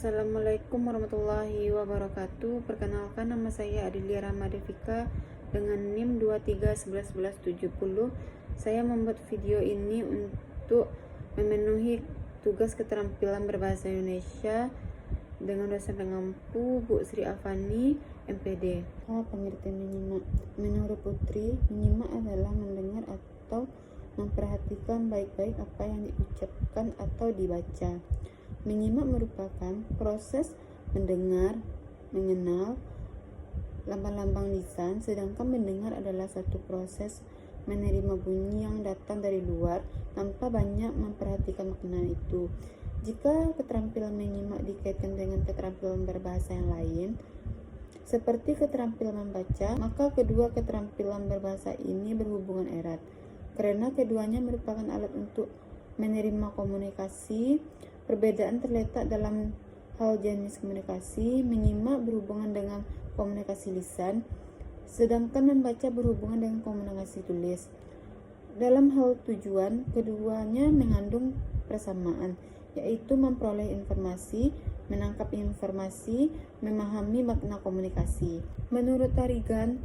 Assalamualaikum warahmatullahi wabarakatuh. Perkenalkan, nama saya Adilia Ramadevika dengan NIM 23111170. Saya membuat video ini untuk memenuhi tugas keterampilan berbahasa Indonesia dengan dosen pengampu Bu Sri Afani, MPD. Pengertian menyimak. Menurut Putri, menyimak adalah mendengar atau memperhatikan baik-baik apa yang diucapkan atau dibaca. Menyimak merupakan proses mendengar, mengenal lambang-lambang lisan, sedangkan mendengar adalah satu proses menerima bunyi yang datang dari luar tanpa banyak memperhatikan makna itu. Jika keterampilan menyimak dikaitkan dengan keterampilan berbahasa yang lain, seperti keterampilan membaca, maka kedua keterampilan berbahasa ini berhubungan erat, karena keduanya merupakan alat untuk menerima komunikasi. Perbedaan terletak dalam hal jenis komunikasi. Menyimak berhubungan dengan komunikasi lisan, sedangkan membaca berhubungan dengan komunikasi tulis. Dalam hal tujuan, keduanya mengandung persamaan, yaitu memperoleh informasi, menangkap informasi, memahami makna komunikasi. Menurut Tarigan,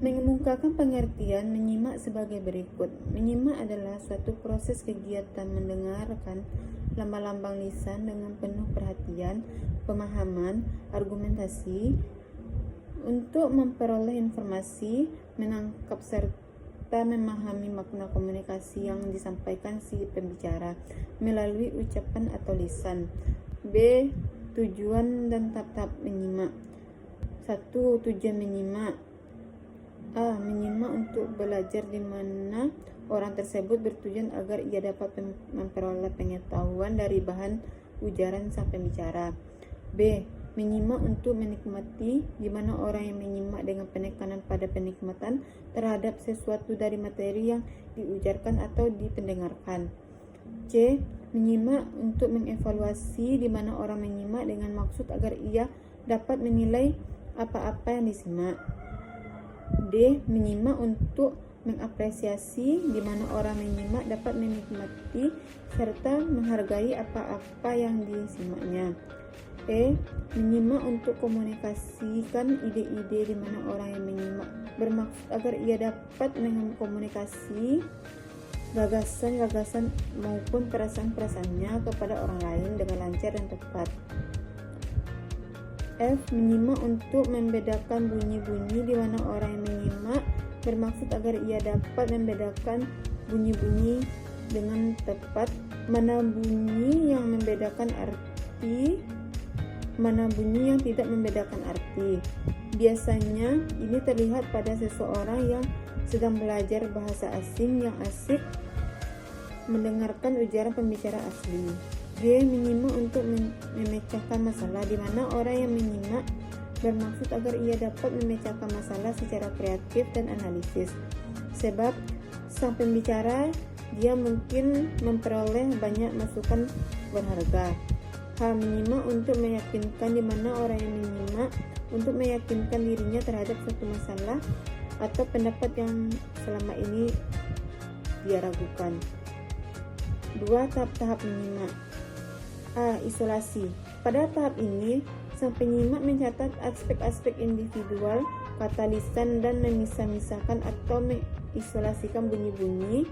mengemukakan pengertian menyimak sebagai berikut. Menyimak adalah suatu proses kegiatan mendengarkan lambang-lambang lisan dengan penuh perhatian, pemahaman, argumentasi untuk memperoleh informasi, menangkap serta memahami makna komunikasi yang disampaikan si pembicara melalui ucapan atau lisan. B. Tujuan dan tahap-tahap menyimak. 1. Tujuan menyimak. A. Menyimak untuk belajar, di mana orang tersebut bertujuan agar ia dapat memperoleh pengetahuan dari bahan ujaran sang pembicara. B. Menyimak untuk menikmati, di mana orang yang menyimak dengan penekanan pada penikmatan terhadap sesuatu dari materi yang diujarkan atau dipendengarkan. C. Menyimak untuk mengevaluasi, di mana orang menyimak dengan maksud agar ia dapat menilai apa-apa yang disimak. D. Menyimak untuk mengapresiasi, di mana orang menyimak dapat menikmati serta menghargai apa-apa yang disimaknya. E. Menyimak untuk komunikasikan ide-ide, di mana orang yang menyimak bermaksud agar ia dapat mengkomunikasi gagasan-gagasan maupun perasaan-perasaannya kepada orang lain dengan lancar dan tepat. F. Menyimak untuk membedakan bunyi-bunyi, di mana orang yang menyimak bermaksud agar ia dapat membedakan bunyi-bunyi dengan tepat, mana bunyi yang membedakan arti, mana bunyi yang tidak membedakan arti. Biasanya ini terlihat pada seseorang yang sedang belajar bahasa asing yang asik mendengarkan ujaran pembicara asli. G. Menyimak untuk memecahkan masalah, di mana orang yang menyimak bermaksud agar ia dapat memecahkan masalah secara kreatif dan analisis. Sebab sang pembicara dia mungkin memperoleh banyak masukan berharga. H. Menyimak untuk meyakinkan, di mana orang yang menyimak untuk meyakinkan dirinya terhadap suatu masalah atau pendapat yang selama ini dia ragukan. 2. Tahap-tahap menyimak. A. Isolasi. Pada tahap ini, sang penyimak mencatat aspek-aspek individual, kata lisan, dan memisah-misahkan atau mengisolasikan bunyi-bunyi,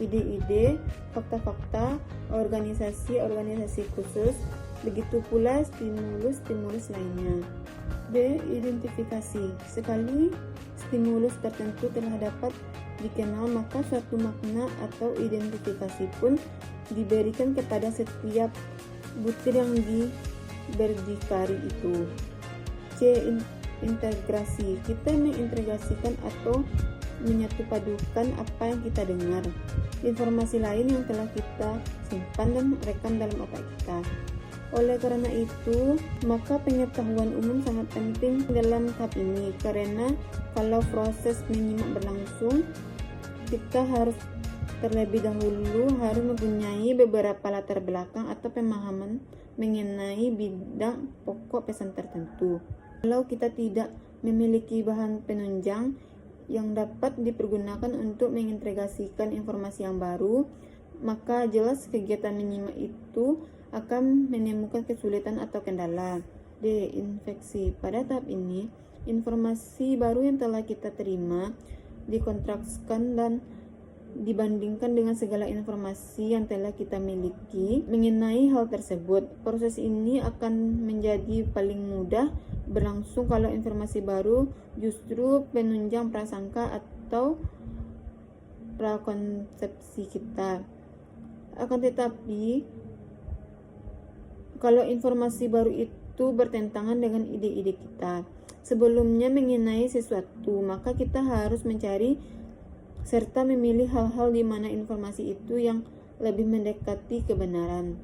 ide-ide, fakta-fakta, organisasi-organisasi khusus, begitu pula stimulus-stimulus lainnya. B. Identifikasi. Sekali stimulus tertentu telah dapat dikenal, maka suatu makna atau identifikasi pun diberikan kepada setiap butir yang berdikari itu. C. Integrasi. Kita mengintegrasikan atau menyatupadukan apa yang kita dengar, informasi lain yang telah kita simpan dan rekam dalam otak kita. Oleh karena itu, maka pengetahuan umum sangat penting dalam tahap ini, karena kalau proses menyimak berlangsung, kita harus terlebih dahulu harus mempunyai beberapa latar belakang atau pemahaman mengenai bidang pokok pesan tertentu. Kalau kita tidak memiliki bahan penunjang yang dapat dipergunakan untuk mengintegrasikan informasi yang baru, maka jelas kegiatan menyimak itu akan menemukan kesulitan atau kendala. D. Infeksi. Pada tahap ini, informasi baru yang telah kita terima dikontraskan dan dibandingkan dengan segala informasi yang telah kita miliki mengenai hal tersebut. Proses ini akan menjadi paling mudah berlangsung kalau informasi baru justru penunjang prasangka atau prakonsepsi kita. Akan tetapi, kalau informasi baru itu bertentangan dengan ide-ide kita sebelumnya mengenai sesuatu, maka kita harus mencari serta memilih hal-hal di mana informasi itu yang lebih mendekati kebenaran.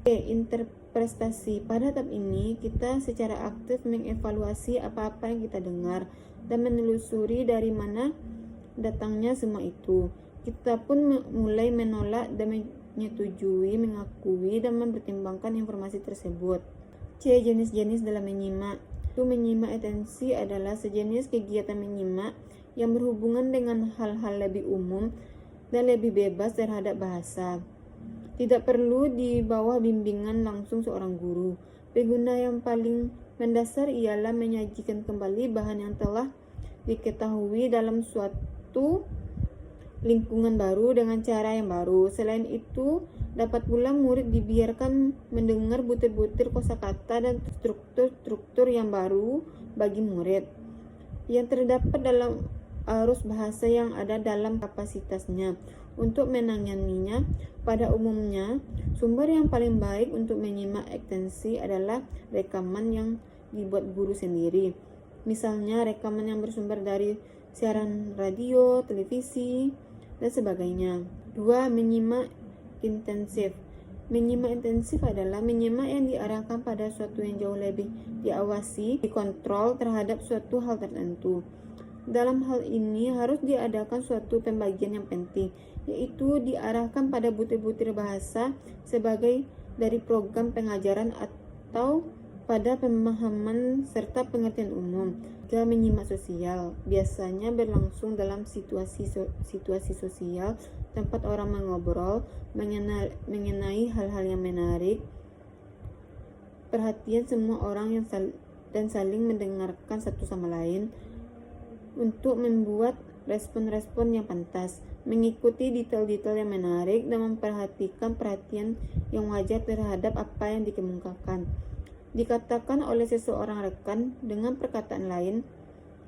Interpretasi. Pada tahap ini, kita secara aktif mengevaluasi apa-apa yang kita dengar dan menelusuri dari mana datangnya semua itu. Kita pun mulai menolak dan menyetujui, mengakui, dan mempertimbangkan informasi tersebut. C. Jenis-jenis dalam menyimak. Menyimak atensi adalah sejenis kegiatan menyimak yang berhubungan dengan hal-hal lebih umum dan lebih bebas terhadap bahasa. Tidak perlu di bawah bimbingan langsung seorang guru. Pengguna yang paling mendasar ialah menyajikan kembali bahan yang telah diketahui dalam suatu lingkungan baru dengan cara yang baru. Selain itu, dapat pula murid dibiarkan mendengar butir-butir kosakata dan struktur-struktur yang baru bagi murid yang terdapat dalam arus bahasa yang ada dalam kapasitasnya untuk menanganinya. Pada umumnya, sumber yang paling baik untuk menyimak atensi adalah rekaman yang dibuat guru sendiri. Misalnya, rekaman yang bersumber dari siaran radio, televisi, dan sebagainya. 2. Menyimak intensif. Menyimak intensif adalah menyimak yang diarahkan pada suatu yang jauh lebih diawasi, dikontrol terhadap suatu hal tertentu. Dalam hal ini harus diadakan suatu pembagian yang penting, yaitu diarahkan pada butir-butir bahasa sebagai dari program pengajaran atau pada pemahaman serta pengertian umum. 3. Menyimak sosial. Biasanya berlangsung dalam situasi sosial, tempat orang mengobrol mengenai hal-hal yang menarik perhatian semua orang yang saling mendengarkan satu sama lain untuk membuat respon-respon yang pantas, mengikuti detail-detail yang menarik, dan memperhatikan perhatian yang wajar terhadap apa yang dikemukakan. Dikatakan oleh seseorang rekan dengan perkataan lain,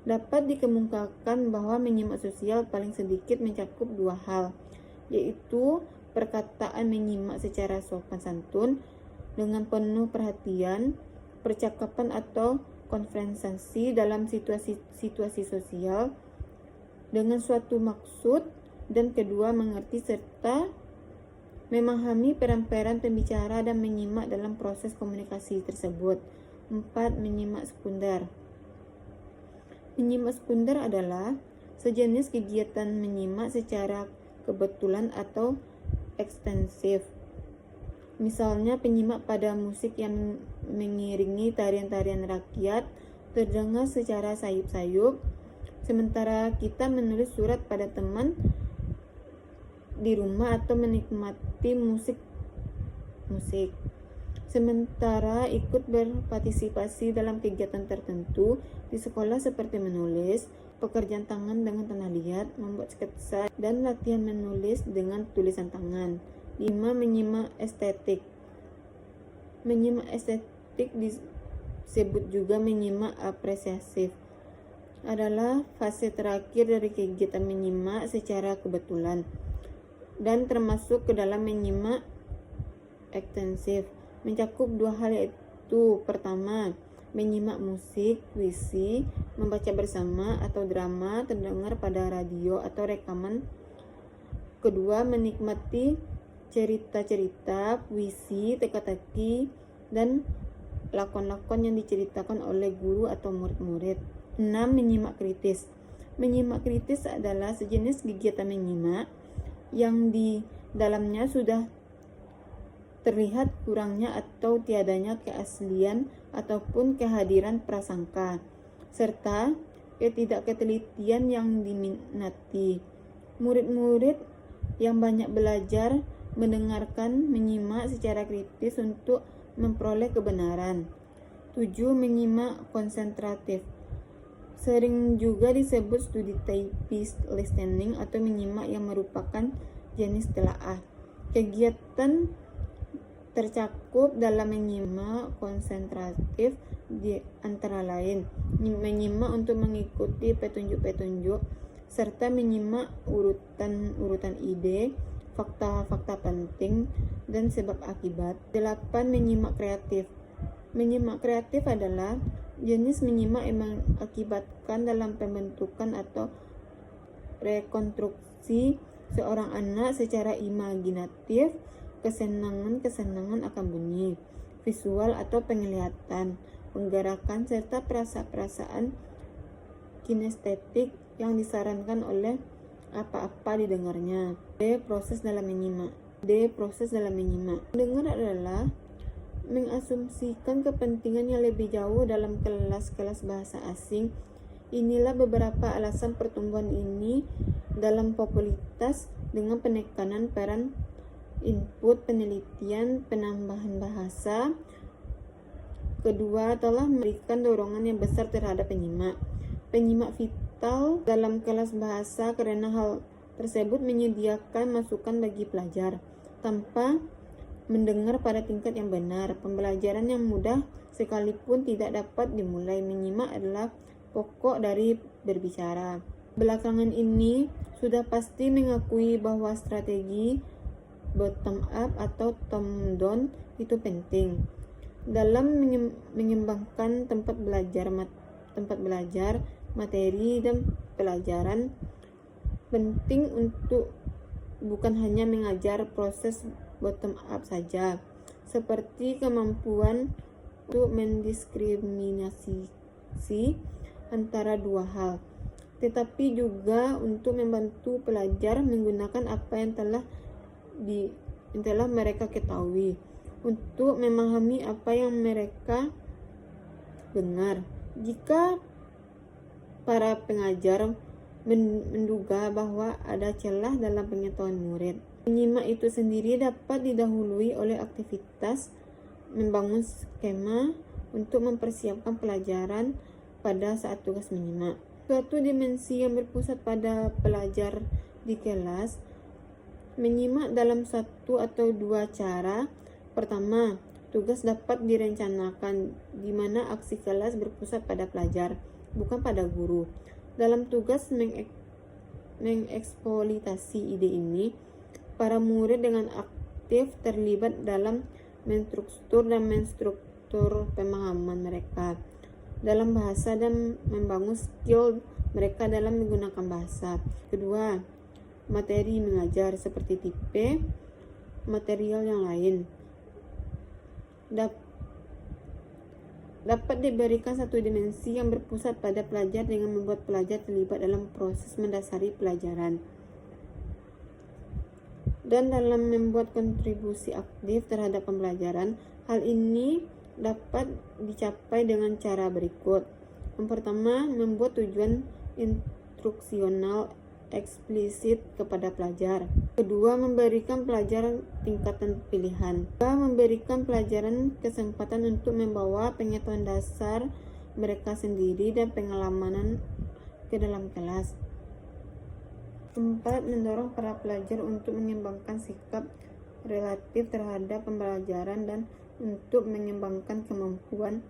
dapat dikemukakan bahwa menyimak sosial paling sedikit mencakup 2 hal, yaitu perkataan menyimak secara sopan santun dengan penuh perhatian, percakapan atau konversasi dalam situasi sosial dengan suatu maksud, dan kedua, mengerti serta memahami peran-peran pembicara dan menyimak dalam proses komunikasi tersebut. 4. Menyimak sekunder. Menyimak sekunder adalah sejenis kegiatan menyimak secara kebetulan atau ekstensif. Misalnya, penyimak pada musik yang mengiringi tarian-tarian rakyat terdengar secara sayup-sayup, sementara kita menulis surat pada teman di rumah atau menikmati musik. Sementara ikut berpartisipasi dalam kegiatan tertentu di sekolah seperti menulis, pekerjaan tangan dengan tanah liat, membuat sketsa, dan latihan menulis dengan tulisan tangan. 5. Menyimak estetik. Menyimak estetik disebut juga menyimak apresiatif. Adalah fase terakhir dari kegiatan menyimak secara kebetulan dan termasuk ke dalam menyimak ekstensif. Mencakup 2 hal, yaitu pertama, menyimak musik, puisi, membaca bersama atau drama terdengar pada radio atau rekaman. Kedua, menikmati cerita-cerita, puisi, teka-teki, dan lakon-lakon yang diceritakan oleh guru atau murid-murid. 6. Menyimak kritis. Menyimak kritis adalah sejenis kegiatan menyimak yang di dalamnya sudah terlihat kurangnya atau tiadanya keaslian ataupun kehadiran prasangka, serta ketidaktelitian yang diminati. Murid-murid yang banyak belajar mendengarkan, menyimak secara kritis untuk memperoleh kebenaran. 7. Menyimak konsentratif. Sering juga disebut studi typist listening atau menyimak yang merupakan jenis telaah. Kegiatan tercakup dalam menyimak konsentratif di antara lain menyimak untuk mengikuti petunjuk-petunjuk serta menyimak urutan ide, fakta-fakta penting, dan sebab akibat. 8. Menyimak kreatif. Menyimak kreatif adalah jenis menyimak yang mengakibatkan dalam pembentukan atau rekonstruksi seorang anak secara imaginatif, kesenangan akan bunyi, visual atau penglihatan, penggerakan, serta perasaan kinestetik yang disarankan oleh apa-apa didengarnya. D. Proses dalam menyimak. Mendengar adalah mengasumsikan kepentingan yang lebih jauh dalam kelas-kelas bahasa asing. Inilah beberapa alasan pertumbuhan ini dalam popularitas dengan penekanan peran input, penelitian, penambahan bahasa. Kedua, telah memberikan dorongan yang besar terhadap penyimak vital dalam kelas bahasa karena hal tersebut menyediakan masukan bagi pelajar tanpa mendengar pada tingkat yang benar. Pembelajaran yang mudah sekalipun tidak dapat dimulai. Menyimak adalah pokok dari berbicara. Belakangan ini sudah pasti mengakui bahwa strategi bottom up atau top down itu penting dalam mengembangkan tempat belajar, materi dan pelajaran. Penting untuk bukan hanya mengajar proses bottom up saja, seperti kemampuan untuk mendiskriminasi antara dua hal, tetapi juga untuk membantu pelajar menggunakan apa yang telah mereka ketahui untuk memahami apa yang mereka dengar. Jika para pengajar menduga bahwa ada celah dalam pengetahuan murid, menyimak itu sendiri dapat didahului oleh aktivitas membangun skema untuk mempersiapkan pelajaran pada saat tugas menyimak. Suatu dimensi yang berpusat pada pelajar di kelas menyimak dalam satu atau dua cara. Pertama, tugas dapat direncanakan di mana aksi kelas berpusat pada pelajar, bukan pada guru. Dalam tugas mengeksploitasi ide ini, para murid dengan aktif terlibat dalam menstruktur pemahaman mereka dalam bahasa dan membangun skill mereka dalam menggunakan bahasa. Kedua, materi mengajar seperti tipe material yang lain dapat diberikan satu dimensi yang berpusat pada pelajar dengan membuat pelajar terlibat dalam proses mendasari pelajaran dan dalam membuat kontribusi aktif terhadap pembelajaran. Hal ini dapat dicapai dengan cara berikut. Yang pertama, membuat tujuan instruksional eksplisit kepada pelajar. Kedua, memberikan pelajar tingkatan pilihan. Ketiga, memberikan pelajaran kesempatan untuk membawa pengetahuan dasar mereka sendiri dan pengalaman ke dalam kelas. Keempat, mendorong para pelajar untuk mengembangkan sikap relatif terhadap pembelajaran dan untuk mengembangkan kemampuan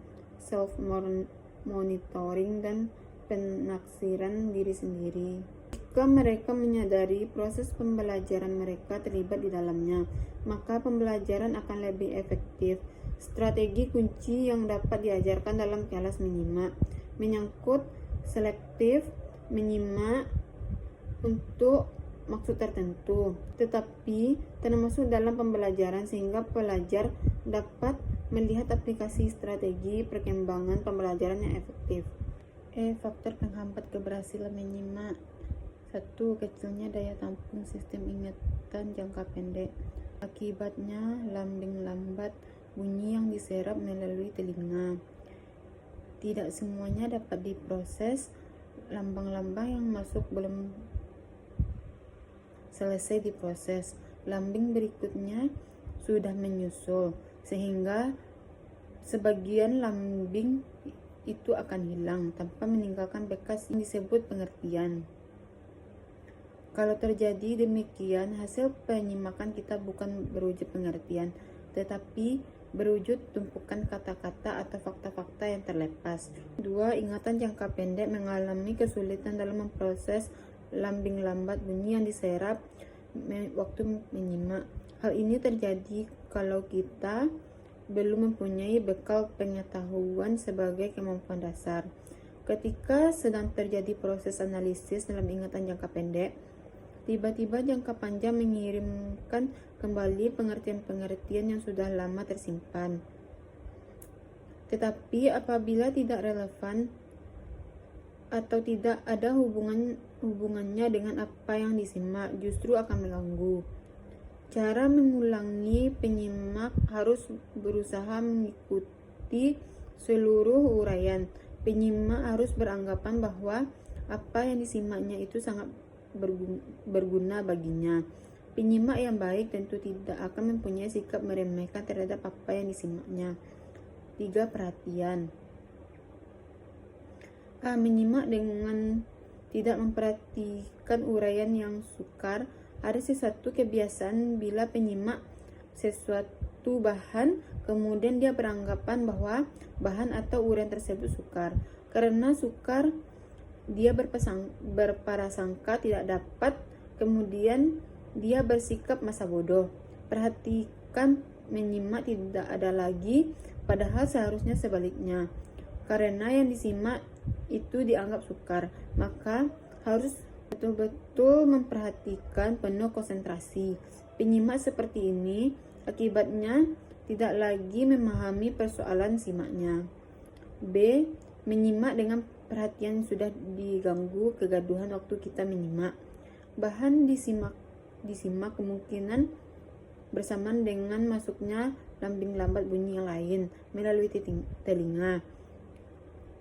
self-monitoring dan penaksiran diri sendiri. Jika mereka menyadari proses pembelajaran mereka terlibat di dalamnya, maka pembelajaran akan lebih efektif. Strategi kunci yang dapat diajarkan dalam kelas menyimak menyangkut selektif menyimak untuk maksud tertentu, tetapi termasuk dalam pembelajaran sehingga pelajar dapat melihat aplikasi strategi perkembangan pembelajaran yang efektif. Faktor penghambat keberhasilan menyimak. 1. Kecilnya daya tampung sistem ingatan jangka pendek. Akibatnya, lambing lambat bunyi yang diserap melalui telinga. Tidak semuanya dapat diproses. Lambang-lambang yang masuk belum selesai diproses. lambing berikutnya sudah menyusul, sehingga sebagian lambing itu akan hilang tanpa meninggalkan bekas yang disebut pengertian. Kalau terjadi demikian, hasil penyimakan kita bukan berwujud pengertian, tetapi berwujud tumpukan kata-kata atau fakta-fakta yang terlepas. 2. Ingatan jangka pendek mengalami kesulitan dalam memproses lambing lambat bunyi yang diserap waktu menyimak. Hal ini terjadi kalau kita belum mempunyai bekal pengetahuan sebagai kemampuan dasar. Ketika sedang terjadi proses analisis dalam ingatan jangka pendek, tiba-tiba jangka panjang mengirimkan kembali pengertian-pengertian yang sudah lama tersimpan. Tetapi apabila tidak relevan atau tidak ada hubungannya dengan apa yang disimak, justru akan mengganggu. Cara mengulangi penyimak harus berusaha mengikuti seluruh uraian. Penyimak harus beranggapan bahwa apa yang disimaknya itu sangat berguna baginya. Penyimak yang baik tentu tidak akan mempunyai sikap meremehkan terhadap apa yang disimaknya. 3. Perhatian. Menyimak dengan tidak memperhatikan uraian yang sukar. Ada sesuatu kebiasaan bila penyimak sesuatu bahan, kemudian dia beranggapan bahwa bahan atau uraian tersebut sukar. Karena sukar, dia berprasangka tidak dapat, kemudian dia bersikap masa bodoh. Perhatikan, menyimak tidak ada lagi, padahal seharusnya sebaliknya. Karena yang disimak itu dianggap sukar, maka harus betul-betul memperhatikan penuh konsentrasi. Penyimak seperti ini akibatnya tidak lagi memahami persoalan simaknya. B. Menyimak dengan perhatian sudah diganggu kegaduhan waktu kita menyimak. Bahan disimak kemungkinan bersamaan dengan masuknya lambing lambat bunyi yang lain melalui telinga.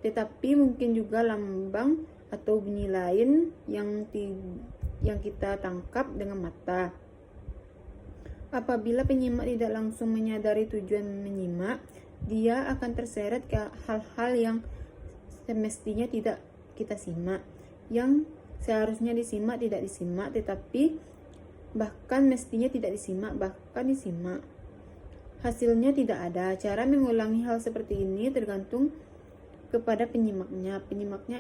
Tetapi mungkin juga lambang atau bunyi lain yang kita tangkap dengan mata. Apabila penyimak tidak langsung menyadari tujuan menyimak, dia akan terseret ke hal-hal yang semestinya tidak kita simak, yang seharusnya disimak tidak disimak, tetapi bahkan mestinya tidak disimak, bahkan disimak. Hasilnya tidak ada. Cara mengulangi hal seperti ini tergantung kepada penyimaknya. Penyimaknya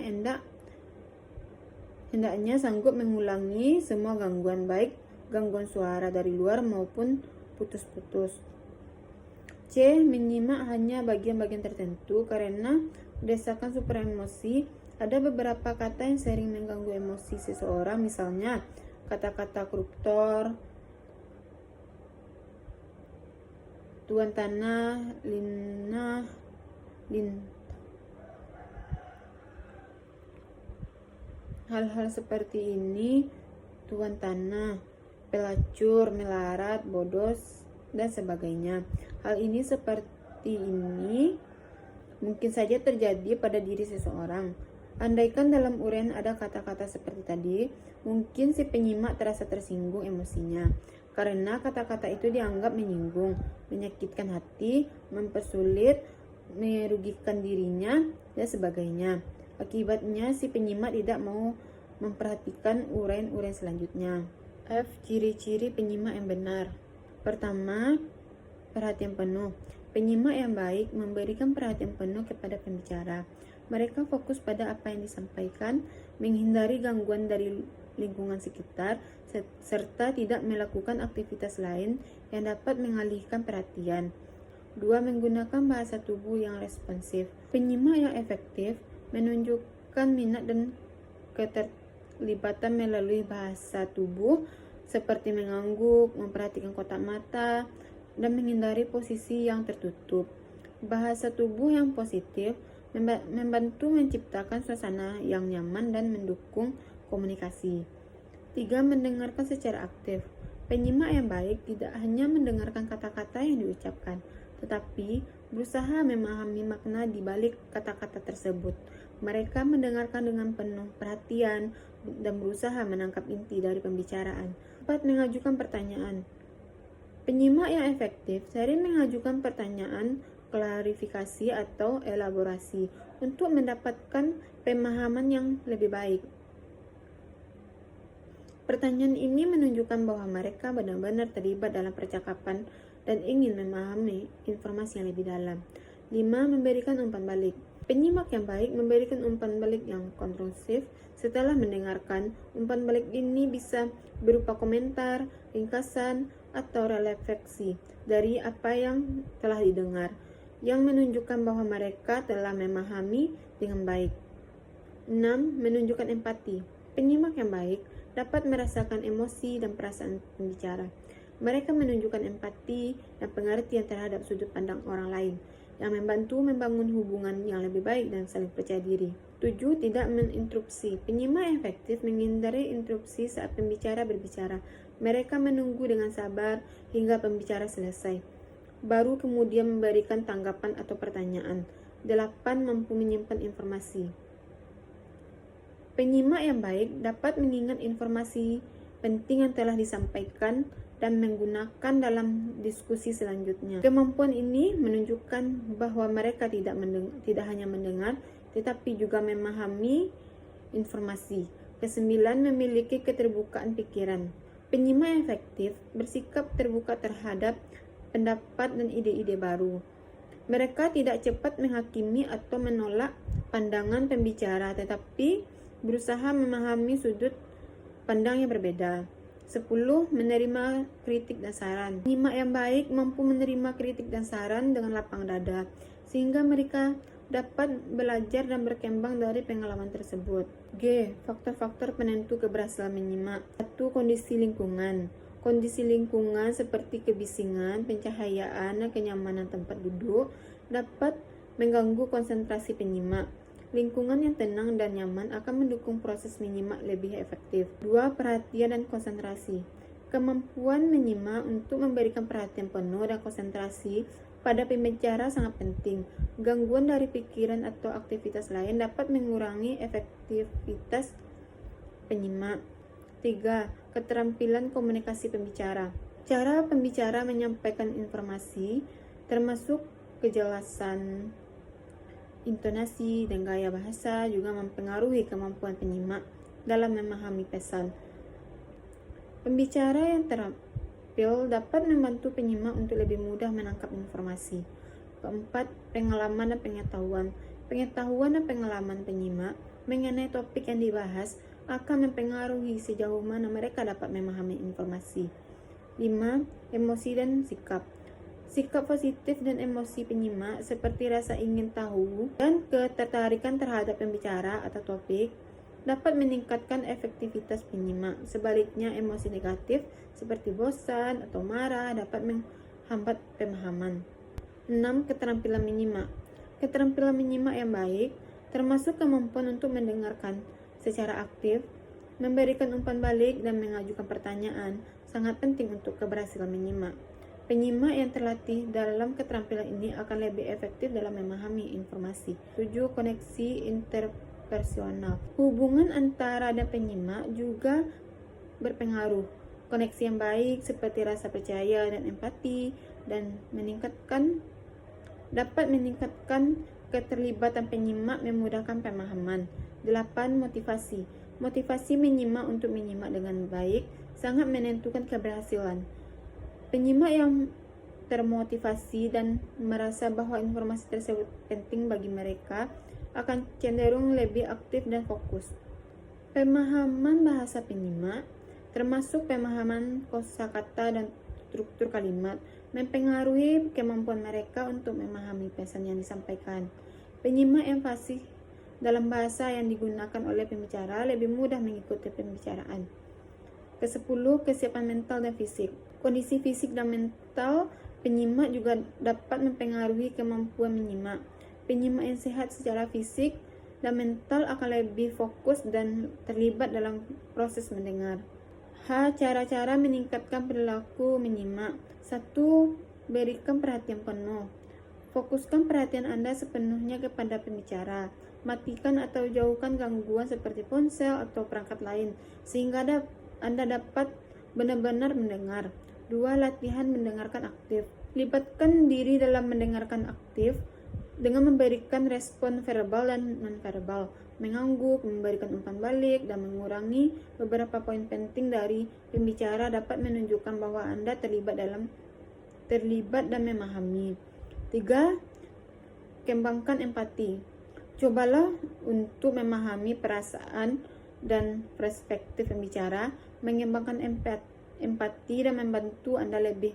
hendaknya sanggup mengulangi semua gangguan, baik gangguan suara dari luar maupun putus-putus. C. Menyimak hanya bagian-bagian tertentu karena berdasarkan super emosi. Ada beberapa kata yang sering mengganggu emosi seseorang, misalnya kata-kata koruptor, tuan tanah, hal-hal seperti ini, tuan tanah, pelacur, melarat, bodos, dan sebagainya. Hal ini seperti ini mungkin saja terjadi pada diri seseorang. Andaikan dalam uraian ada kata-kata seperti tadi, mungkin si penyimak terasa tersinggung emosinya, karena kata-kata itu dianggap menyinggung, menyakitkan hati, mempersulit, merugikan dirinya, dan sebagainya. Akibatnya si penyimak tidak mau memperhatikan uraian-uraian selanjutnya. F. Ciri-ciri penyimak yang benar. Pertama, perhatian penuh. Penyimak yang baik memberikan perhatian penuh kepada pembicara. Mereka fokus pada apa yang disampaikan, menghindari gangguan dari lingkungan sekitar, serta tidak melakukan aktivitas lain yang dapat mengalihkan perhatian. 2. Menggunakan bahasa tubuh yang responsif. Penyimak yang efektif menunjukkan minat dan keterlibatan melalui bahasa tubuh seperti mengangguk, memperhatikan kotak mata, dan menghindari posisi yang tertutup. Bahasa tubuh yang positif membantu menciptakan suasana yang nyaman dan mendukung komunikasi. 3. Mendengarkan secara aktif. Penyimak yang baik tidak hanya mendengarkan kata-kata yang diucapkan, tetapi berusaha memahami makna di balik kata-kata tersebut. Mereka mendengarkan dengan penuh perhatian dan berusaha menangkap inti dari pembicaraan. 4. Mengajukan pertanyaan. Penyimak yang efektif sering mengajukan pertanyaan, klarifikasi, atau elaborasi untuk mendapatkan pemahaman yang lebih baik. Pertanyaan ini menunjukkan bahwa mereka benar-benar terlibat dalam percakapan dan ingin memahami informasi yang lebih dalam. 5. Memberikan umpan balik. Penyimak yang baik memberikan umpan balik yang konstruktif setelah mendengarkan. Umpan balik ini bisa berupa komentar, ringkasan, atau refleksi dari apa yang telah didengar, yang menunjukkan bahwa mereka telah memahami dengan baik. 6. Menunjukkan empati. Penyimak yang baik dapat merasakan emosi dan perasaan pembicara. Mereka menunjukkan empati dan pengertian terhadap sudut pandang orang lain, yang membantu membangun hubungan yang lebih baik dan saling percaya diri. 7. Tidak menginterupsi. Penyimak yang efektif menghindari interupsi saat pembicara berbicara. Mereka menunggu dengan sabar hingga pembicara selesai, baru kemudian memberikan tanggapan atau pertanyaan. 8. Mampu menyimpan informasi. Penyimak yang baik dapat mengingat informasi penting yang telah disampaikan dan menggunakan dalam diskusi selanjutnya. Kemampuan ini menunjukkan bahwa mereka tidak hanya mendengar, tetapi juga memahami informasi. 9. Memiliki keterbukaan pikiran. Penyimak yang efektif bersikap terbuka terhadap pendapat dan ide-ide baru. Mereka tidak cepat menghakimi atau menolak pandangan pembicara, tetapi berusaha memahami sudut pandang yang berbeda. 10. Menerima kritik dan saran. Penyimak yang baik mampu menerima kritik dan saran dengan lapang dada, sehingga mereka dapat belajar dan berkembang dari pengalaman tersebut. G. Faktor-faktor penentu keberhasilan menyimak. 1. Kondisi lingkungan. Kondisi lingkungan seperti kebisingan, pencahayaan, dan kenyamanan tempat duduk dapat mengganggu konsentrasi penyimak. Lingkungan yang tenang dan nyaman akan mendukung proses menyimak lebih efektif. 2. Perhatian dan konsentrasi. Kemampuan menyimak untuk memberikan perhatian penuh dan konsentrasi pada pembicara sangat penting. Gangguan dari pikiran atau aktivitas lain dapat mengurangi efektivitas penyimak. 3. Keterampilan komunikasi pembicara. Cara pembicara menyampaikan informasi, termasuk kejelasan, intonasi, dan gaya bahasa juga mempengaruhi kemampuan penyimak dalam memahami pesan. Pembicara yang terampil dapat membantu penyimak untuk lebih mudah menangkap informasi. 4. Pengalaman dan pengetahuan. Pengetahuan dan pengalaman penyimak mengenai topik yang dibahas akan mempengaruhi sejauh mana mereka dapat memahami informasi. 5. Emosi dan sikap. Sikap positif dan emosi penyimak seperti rasa ingin tahu dan ketertarikan terhadap pembicara atau topik dapat meningkatkan efektivitas penyimak. Sebaliknya, emosi negatif seperti bosan atau marah dapat menghambat pemahaman. 6. Keterampilan menyimak. Keterampilan menyimak yang baik termasuk kemampuan untuk mendengarkan secara aktif, memberikan umpan balik, dan mengajukan pertanyaan sangat penting untuk keberhasilan menyimak. Penyimak yang terlatih dalam keterampilan ini akan lebih efektif dalam memahami informasi. 7. Koneksi interpersonal. Hubungan antara dan penyimak juga berpengaruh. Koneksi yang baik seperti rasa percaya dan empati dapat meningkatkan keterlibatan penyimak, memudahkan pemahaman. 8. Motivasi. Motivasi menyimak untuk menyimak dengan baik sangat menentukan keberhasilan. Penyimak yang termotivasi dan merasa bahwa informasi tersebut penting bagi mereka akan cenderung lebih aktif dan fokus. Pemahaman bahasa penyimak, termasuk pemahaman kosakata dan struktur kalimat, mempengaruhi kemampuan mereka untuk memahami pesan yang disampaikan. Penyimak yang fasih dalam bahasa yang digunakan oleh pembicara lebih mudah mengikuti pembicaraan. Ke-10. Kesiapan mental dan fisik. Kondisi fisik dan mental penyimak juga dapat mempengaruhi kemampuan menyimak. Penyimak yang sehat secara fisik dan mental akan lebih fokus dan terlibat dalam proses mendengar. Cara-cara meningkatkan perilaku menyimak. 1. Berikan perhatian penuh. Fokuskan perhatian Anda sepenuhnya kepada pembicara. Matikan atau jauhkan gangguan seperti ponsel atau perangkat lain, sehingga Anda dapat benar-benar mendengar. 2. Latihan mendengarkan aktif. Libatkan diri dalam mendengarkan aktif dengan memberikan respon verbal dan non-verbal, mengangguk, memberikan umpan balik, dan mengurangi beberapa poin penting dari pembicara dapat menunjukkan bahwa Anda terlibat dan memahami. 3. Kembangkan empati. Cobalah untuk memahami perasaan dan perspektif pembicara, mengembangkan empati dan membantu Anda lebih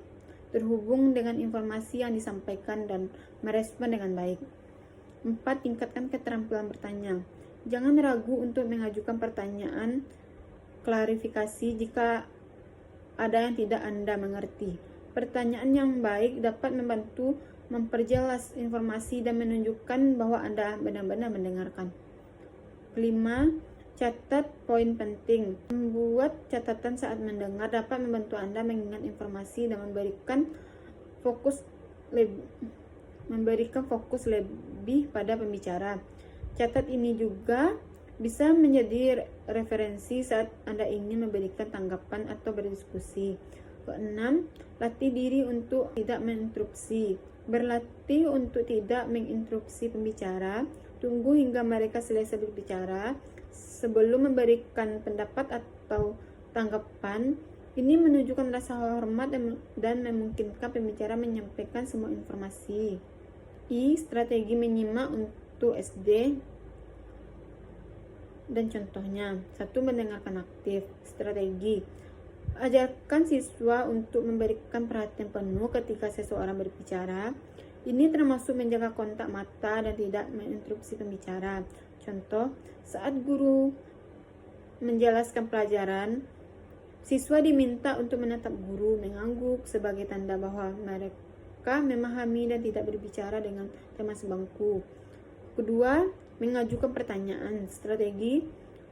terhubung dengan informasi yang disampaikan dan merespon dengan baik. 4. Tingkatkan keterampilan bertanya. Jangan ragu untuk mengajukan pertanyaan klarifikasi jika ada yang tidak Anda mengerti. Pertanyaan yang baik dapat membantu memperjelas informasi dan menunjukkan bahwa Anda benar-benar mendengarkan. 5. Catat poin penting. Membuat catatan saat mendengar dapat membantu Anda mengingat informasi dan memberikan fokus lebih pada pembicara. Catat ini juga bisa menjadi referensi saat Anda ingin memberikan tanggapan atau berdiskusi. 6. Latih diri untuk tidak menginterupsi. Berlatih untuk tidak menginterupsi pembicara. Tunggu hingga mereka selesai berbicara sebelum memberikan pendapat atau tanggapan. Ini menunjukkan rasa hormat dan memungkinkan pembicara menyampaikan semua informasi. Strategi menyimak untuk SD dan contohnya. 1. Mendengarkan aktif. Strategi: ajarkan siswa untuk memberikan perhatian penuh ketika seseorang berbicara. Ini termasuk menjaga kontak mata dan tidak menginterupsi pembicara. Contoh, saat guru menjelaskan pelajaran, siswa diminta untuk menatap guru, mengangguk sebagai tanda bahwa mereka memahami dan tidak berbicara dengan teman sebangku. Kedua, mengajukan pertanyaan. Strategi: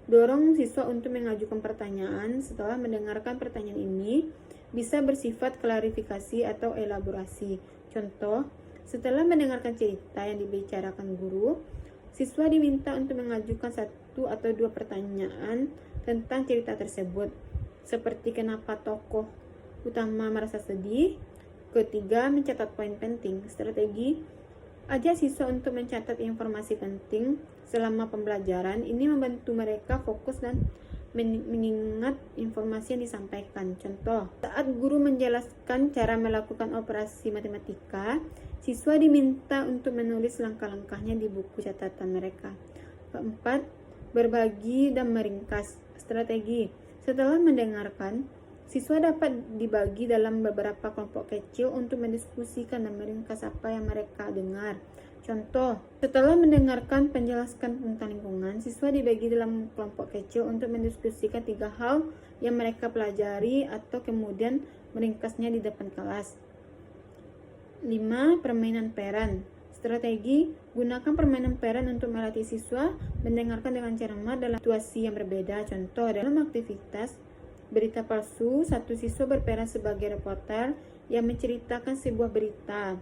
dorong siswa untuk mengajukan pertanyaan. Setelah mendengarkan pertanyaan ini, bisa bersifat klarifikasi atau elaborasi. Contoh, setelah mendengarkan cerita yang dibicarakan guru, siswa diminta untuk mengajukan 1 atau 2 pertanyaan tentang cerita tersebut, seperti kenapa tokoh utama merasa sedih. Ketiga, mencatat poin penting. Strategi: ajak siswa untuk mencatat informasi penting selama pembelajaran. Ini membantu mereka fokus dan mengingat informasi yang disampaikan. Contoh, saat guru menjelaskan cara melakukan operasi matematika, siswa diminta untuk menulis langkah-langkahnya di buku catatan mereka. Keempat, berbagi dan meringkas. Strategi: setelah mendengarkan, siswa dapat dibagi dalam beberapa kelompok kecil untuk mendiskusikan dan meringkas apa yang mereka dengar. Contoh, setelah mendengarkan penjelasan tentang lingkungan, siswa dibagi dalam kelompok kecil untuk mendiskusikan 3 hal yang mereka pelajari atau kemudian meringkasnya di depan kelas. 5. Permainan peran. Strategi: gunakan permainan peran untuk melatih siswa mendengarkan dengan cermat dalam situasi yang berbeda. Contoh, dalam aktivitas berita palsu, satu siswa berperan sebagai reporter yang menceritakan sebuah berita,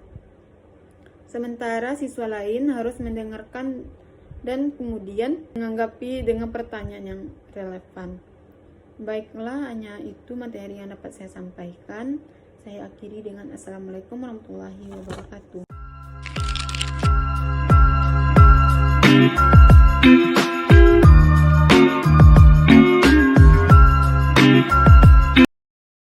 sementara siswa lain harus mendengarkan dan kemudian menanggapi dengan pertanyaan yang relevan. Baiklah, hanya itu materi yang dapat saya sampaikan. Saya akhiri dengan Assalamualaikum warahmatullahi wabarakatuh.